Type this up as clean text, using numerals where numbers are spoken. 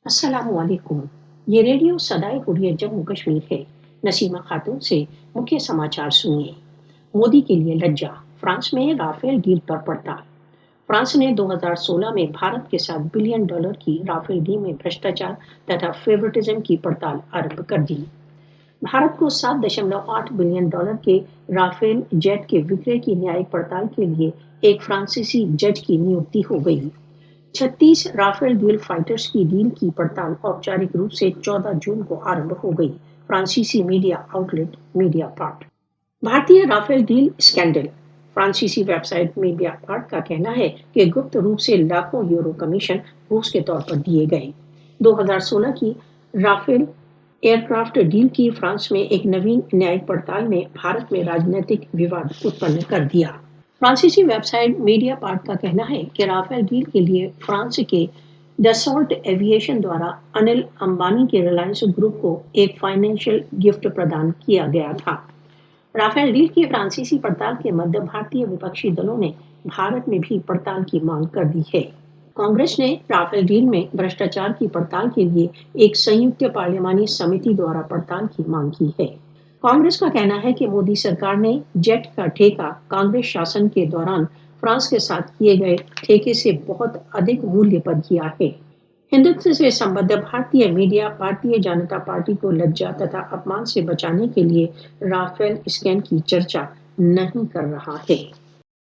अस्सलामुअलैकुम। ये रेडियो सदाए हुर्रियत जम्मू कश्मीर है। नसीमा खातून से मुख्य समाचार सुनिए। मोदी के लिए लज्जा, फ्रांस में राफेल डील पर पड़ताल। फ्रांस ने 2016 में भारत के साथ बिलियन डॉलर की राफेल डील में भ्रष्टाचार तथा फेवरेटिज्म की पड़ताल आरंभ कर दी। भारत को 7.8 बिलियन डॉलर के राफेल जेट के विक्रय की न्यायिक पड़ताल के लिए एक फ्रांसीसी जज की नियुक्ति हो गई। 36 राफेल डील फाइटर्स की डील की पड़ताल औपचारिक रूप से 14 जून को आरंभ हो गई। फ्रांसीसी मीडिया आउटलेट मीडियापार्ट। भारतीय राफेल डील स्कैंडल। फ्रांसीसी वेबसाइट मीडियापार्ट का कहना है कि गुप्त रूप से लाखों यूरो कमीशन घूस के तौर पर दिए गए। 2016 की राफेल एयरक्राफ्ट डील की फ्रांस में एक नवीन न्यायिक पड़ताल ने भारत में राजनीतिक विवाद उत्पन्न कर दिया। फ्रांसीसी वेबसाइट मीडियापार्ट का कहना है कि राफेल डील के लिए फ्रांस के डसॉल्ट एविएशन द्वारा अनिल अंबानी के रिलायंस ग्रुप को एक फाइनेंशियल गिफ्ट प्रदान किया गया था। राफेल डील की फ्रांसीसी पड़ताल के मध्य भारतीय विपक्षी दलों ने भारत में भी पड़ताल की मांग कर दी है। कांग्रेस ने राफेल डील में भ्रष्टाचार की पड़ताल के लिए एक संयुक्त पार्लियामानी समिति द्वारा पड़ताल की मांग की है। कांग्रेस का कहना है कि मोदी सरकार ने जेट का ठेका कांग्रेस शासन के दौरान फ्रांस के साथ किए गए ठेके से बहुत अधिक मूल्य पर किया है। हिंदुत्व से संबद्ध भारतीय मीडिया भारतीय जनता पार्टी को लज्जा तथा अपमान से बचाने के लिए राफेल स्कैम की चर्चा नहीं कर रहा है।